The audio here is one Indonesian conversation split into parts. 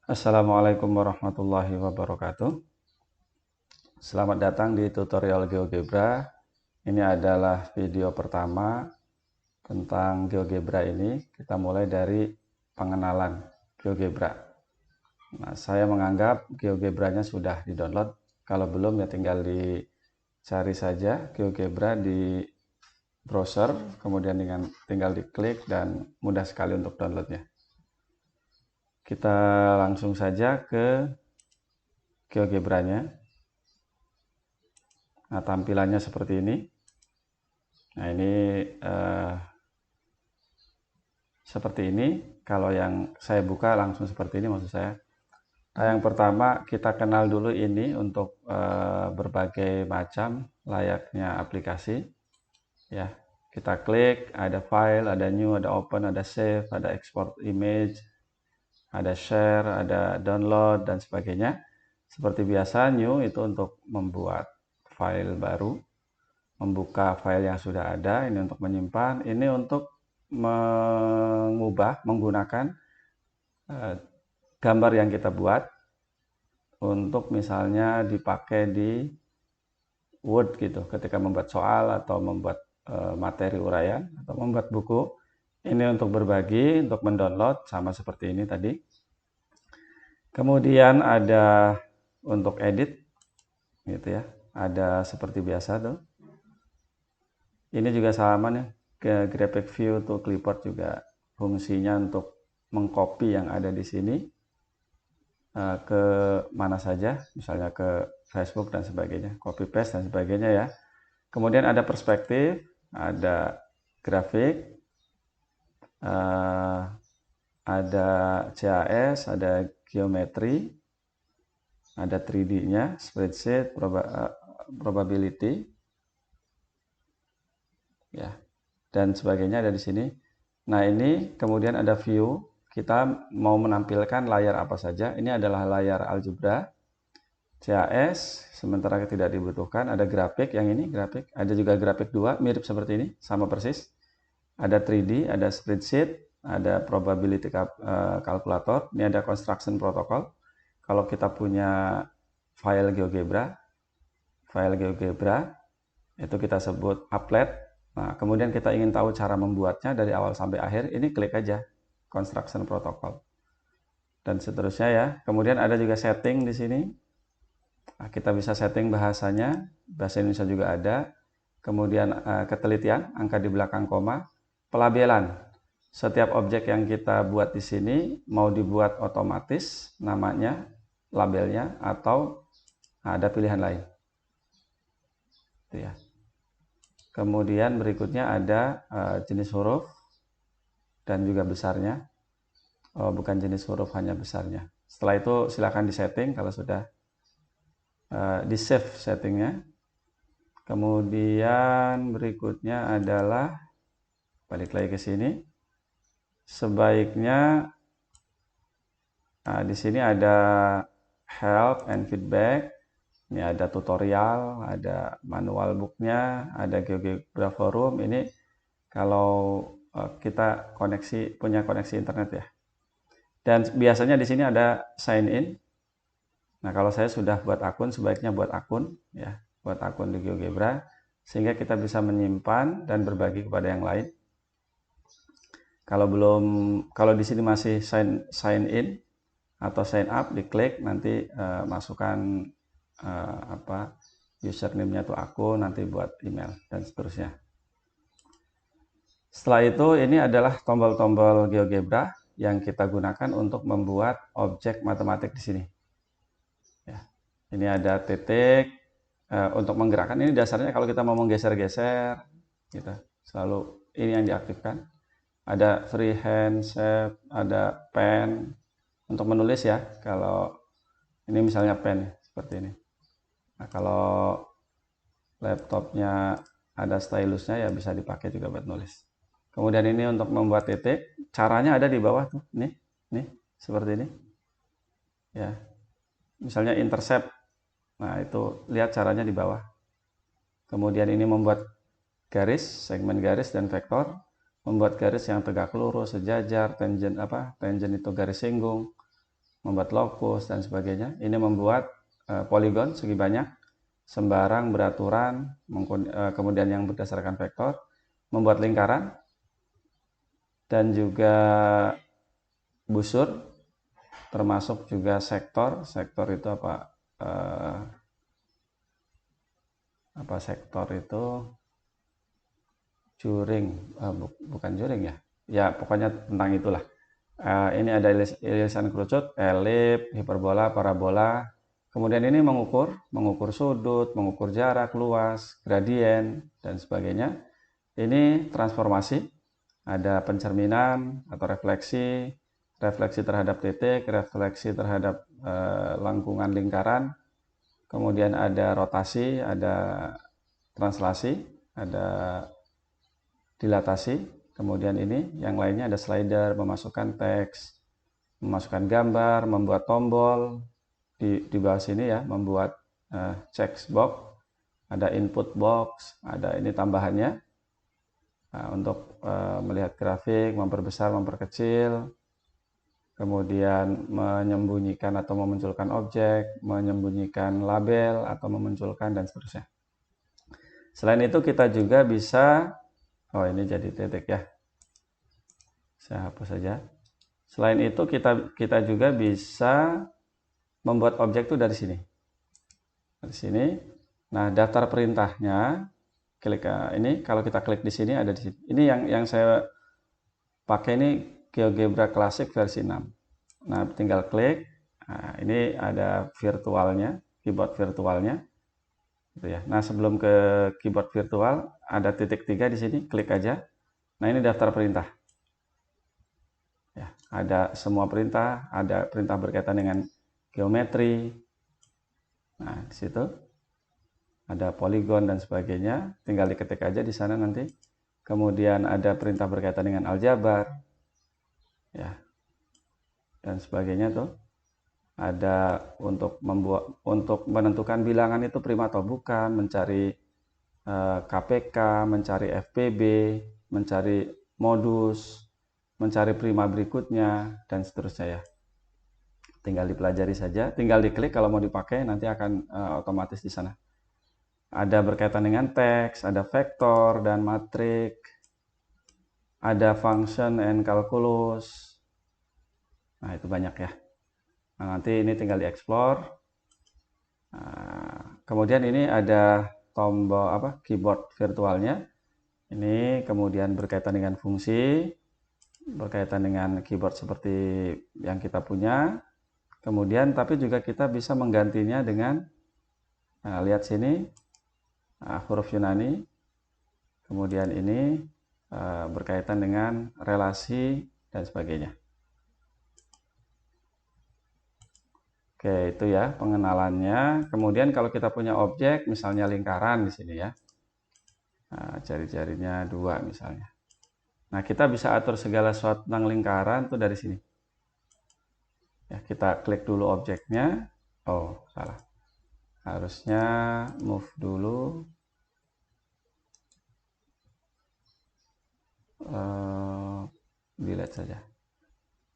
Assalamualaikum warahmatullahi wabarakatuh. Selamat datang di tutorial GeoGebra. Ini adalah video pertama tentang GeoGebra ini. Kita mulai dari pengenalan GeoGebra. Nah, saya menganggap GeoGebranya sudah di-download. Kalau belum ya tinggal dicari saja GeoGebra di browser, kemudian tinggal diklik dan mudah sekali untuk downloadnya. Kita langsung saja ke GeoGebranya. Nah, tampilannya seperti ini. Nah, ini seperti ini. Kalau yang saya buka langsung seperti ini maksud saya. Nah, yang pertama kita kenal dulu ini untuk berbagai macam layaknya aplikasi. Ya, kita klik, ada file, ada new, ada open, ada save, ada export image, ada share, ada download dan sebagainya. Seperti biasa, new itu untuk membuat file baru, membuka file yang sudah ada, ini untuk menyimpan, ini untuk menggunakan gambar yang kita buat untuk misalnya dipakai di Word gitu, ketika membuat soal atau membuat materi uraian atau membuat buku. Ini untuk berbagi, untuk mendownload sama seperti ini tadi. Kemudian ada untuk edit gitu ya. Ada seperti biasa tuh. Ini juga sama nih, ke graphic view to clipboard juga fungsinya untuk mengcopy yang ada di sini ke mana saja, misalnya ke Facebook dan sebagainya, copy paste dan sebagainya ya. Kemudian ada perspektif, ada grafik, ada CAS, ada geometri, ada 3D-nya, spreadsheet, probability, ya, dan sebagainya ada di sini. Nah, ini kemudian ada view. Kita mau menampilkan layar apa saja. Ini adalah layar algebra, CAS, sementara tidak dibutuhkan. Ada grafik, yang ini grafik. Ada juga grafik 2, mirip seperti ini, sama persis. Ada 3D, ada spreadsheet, ada probability calculator. Ini ada construction protocol. Kalau kita punya file GeoGebra, itu kita sebut applet. Nah, kemudian kita ingin tahu cara membuatnya dari awal sampai akhir, ini klik aja construction protocol. Dan seterusnya ya. Kemudian ada juga setting di sini. Nah, kita bisa setting bahasanya, bahasa Indonesia juga ada. Kemudian ketelitian, angka di belakang koma, pelabelan. Setiap objek yang kita buat di sini mau dibuat otomatis namanya, labelnya, atau ada pilihan lain. Itu ya. Kemudian berikutnya ada jenis huruf dan juga besarnya. Bukan jenis huruf, hanya besarnya. Setelah itu silakan disetting kalau sudah di save settingnya. Kemudian berikutnya adalah balik lagi ke sini. Sebaiknya di sini ada help and feedback. Ini ada tutorial, ada manual booknya, ada GeoGebra forum. Ini kalau kita punya koneksi internet ya. Dan biasanya di sini ada sign in. Nah, kalau saya sudah buat akun, sebaiknya buat akun ya, buat akun di GeoGebra sehingga kita bisa menyimpan dan berbagi kepada yang lain. Kalau di sini masih sign in atau sign up, diklik nanti masukkan username-nya itu akun, nanti buat email dan seterusnya. Setelah itu ini adalah tombol-tombol GeoGebra yang kita gunakan untuk membuat objek matematik di sini. Ya. Ini ada titik untuk menggerakkan. Ini dasarnya kalau kita mau menggeser-geser, gitu, selalu ini yang diaktifkan. Ada freehand, shape, ada pen untuk menulis ya. Kalau ini misalnya pen seperti ini. Nah, kalau laptopnya ada stylusnya ya bisa dipakai juga buat nulis. Kemudian ini untuk membuat titik, caranya ada di bawah tuh, nih, seperti ini. Ya, misalnya intercept. Nah, itu lihat caranya di bawah. Kemudian ini membuat garis, segmen garis dan vektor, membuat garis yang tegak lurus, sejajar, tangent itu garis singgung. membuat lokus dan sebagainya. Ini membuat poligon segi banyak, sembarang, beraturan, kemudian yang berdasarkan vektor, membuat lingkaran, dan juga busur, termasuk juga sektor. Sektor itu apa? Sektor itu juring, bukan juring ya. Ya pokoknya tentang itulah. Ini ada irisan kerucut, elip, hiperbola, parabola. Kemudian ini mengukur sudut, mengukur jarak, luas, gradien, dan sebagainya. Ini transformasi, ada pencerminan atau refleksi, refleksi terhadap titik, refleksi terhadap lengkungan lingkaran. Kemudian ada rotasi, ada translasi, ada dilatasi. Kemudian ini yang lainnya ada slider, memasukkan teks, memasukkan gambar, membuat tombol. Di bawah sini ya, membuat check box, ada input box, ada ini tambahannya untuk melihat grafik, memperbesar, memperkecil, kemudian menyembunyikan atau memunculkan objek, menyembunyikan label atau memunculkan, dan seterusnya. Selain itu kita juga bisa, ini jadi titik ya, saya hapus saja. Selain itu kita juga bisa membuat objek itu dari sini. Dari sini. Nah, daftar perintahnya, klik ini. Kalau kita klik di sini, ada di sini. Ini yang saya pakai ini GeoGebra Classic versi 6. Nah, tinggal klik. Nah, ini ada virtualnya, keyboard virtualnya. Gitu ya. Nah, sebelum ke keyboard virtual, ada titik 3 di sini. Klik aja. Nah, ini daftar perintah. Ya, ada semua perintah. Ada perintah berkaitan dengan geometri. Nah, di situ ada poligon dan sebagainya, tinggal diketik aja di sana nanti. Kemudian ada perintah berkaitan dengan aljabar, ya, dan sebagainya tuh. Ada untuk menentukan bilangan itu prima atau bukan, mencari KPK, mencari FPB, mencari modus, mencari prima berikutnya, dan seterusnya ya. Tinggal dipelajari saja, tinggal diklik kalau mau dipakai, nanti akan otomatis di sana. Ada berkaitan dengan teks, ada vektor dan matrik, ada function and calculus. Nah, itu banyak ya. Nah, nanti ini tinggal dieksplor. Kemudian ini ada tombol keyboard virtualnya. Ini kemudian berkaitan dengan fungsi, berkaitan dengan keyboard seperti yang kita punya. Kemudian tapi juga kita bisa menggantinya dengan lihat sini huruf Yunani. Kemudian ini berkaitan dengan relasi dan sebagainya. Oke, itu ya pengenalannya. Kemudian kalau kita punya objek, misalnya lingkaran di sini ya. Nah, jari-jarinya 2 misalnya. Nah, kita bisa atur segala sesuatu tentang lingkaran tuh dari sini. Ya, kita klik dulu objeknya. Oh, salah. Harusnya move dulu. Delete saja.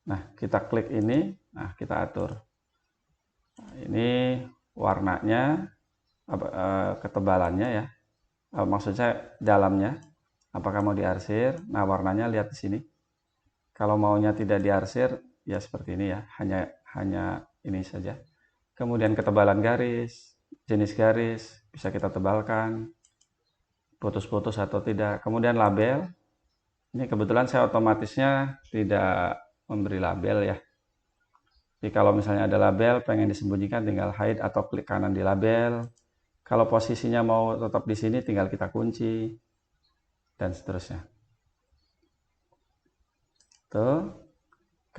Nah, kita klik ini. Nah, kita atur. Nah, ini warnanya, ketebalannya ya. Maksud saya dalamnya. Apakah mau diarsir? Nah, warnanya lihat di sini. Kalau maunya tidak diarsir, ya seperti ini ya, hanya ini saja. Kemudian ketebalan garis, jenis garis bisa kita tebalkan, putus-putus atau tidak. Kemudian label, ini kebetulan saya otomatisnya tidak memberi label ya. Jadi kalau misalnya ada label pengen disembunyikan, tinggal hide atau klik kanan di label. Kalau posisinya mau tetap di sini, tinggal kita kunci dan seterusnya. Tuh.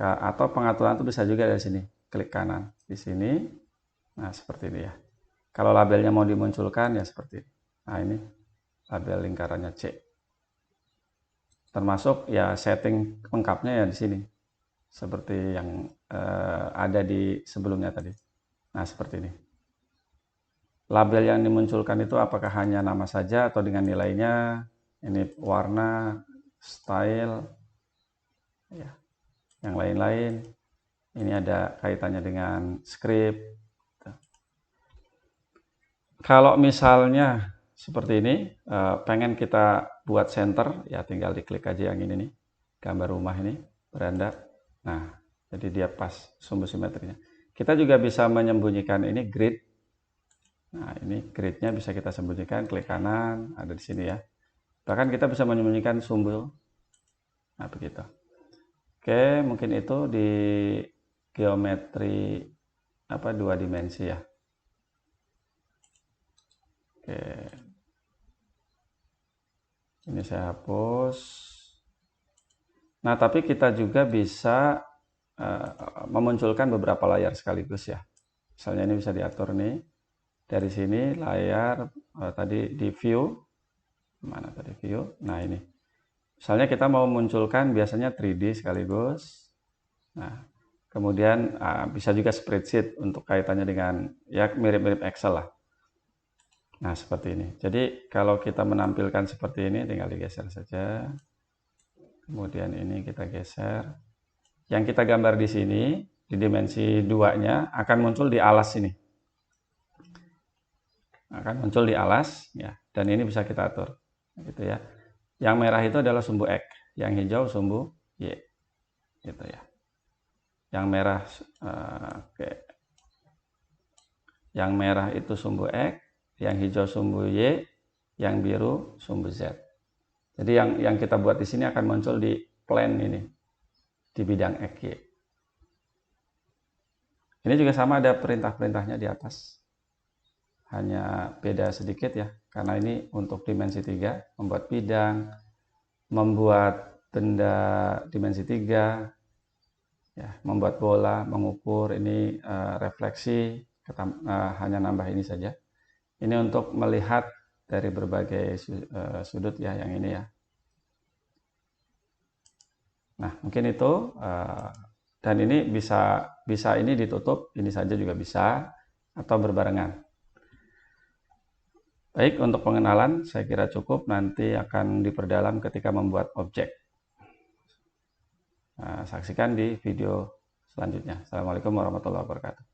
Atau pengaturan itu bisa juga dari sini, klik kanan di sini. Nah, seperti ini ya. Kalau labelnya mau dimunculkan ya seperti ini. Nah, ini label lingkarannya C. Termasuk ya setting lengkapnya ya di sini. Seperti yang ada di sebelumnya tadi. Nah, seperti ini. Label yang dimunculkan itu apakah hanya nama saja atau dengan nilainya? Ini warna, style, ya, yang lain-lain. Ini ada kaitannya dengan script. Kalau misalnya seperti ini, pengen kita buat center, ya tinggal diklik aja yang ini nih, gambar rumah ini, beranda. Nah, jadi dia pas sumbu simetrinya. Kita juga bisa menyembunyikan ini grid. Nah, ini gridnya bisa kita sembunyikan, klik kanan, ada di sini ya. Bahkan kita bisa menyembunyikan sumbu. Nah, begitu. Oke, mungkin itu di geometri apa 2 dimensi ya. Oke. Ini saya hapus. Nah, tapi kita juga bisa memunculkan beberapa layar sekaligus ya. Misalnya ini bisa diatur nih. Dari sini layar tadi di view. Mana tadi view? Nah, ini. Misalnya kita mau munculkan biasanya 3D sekaligus. Nah, kemudian bisa juga spreadsheet untuk kaitannya dengan ya mirip-mirip Excel lah. Nah, seperti ini. Jadi kalau kita menampilkan seperti ini tinggal digeser saja. Kemudian ini kita geser. Yang kita gambar di sini di dimensi 2-nya akan muncul di alas ini. Akan muncul di alas ya, dan ini bisa kita atur. Gitu ya. Yang merah itu adalah sumbu X, yang hijau sumbu Y. Gitu ya. Yang merah Yang merah itu sumbu X, yang hijau sumbu Y, yang biru sumbu Z. Jadi yang kita buat di sini akan muncul di plane ini, di bidang X, Y. Ini juga sama, ada perintah-perintahnya di atas. Hanya beda sedikit ya, karena ini untuk dimensi 3, membuat bidang, membuat benda dimensi 3, ya, membuat bola, mengukur, ini refleksi, hanya nambah ini saja. Ini untuk melihat dari berbagai sudut ya, yang ini ya. Nah, mungkin itu, dan ini bisa ini ditutup, ini saja juga bisa, atau berbarengan. Baik, untuk pengenalan saya kira cukup, nanti akan diperdalam ketika membuat objek. Saksikan di video selanjutnya. Assalamualaikum warahmatullahi wabarakatuh.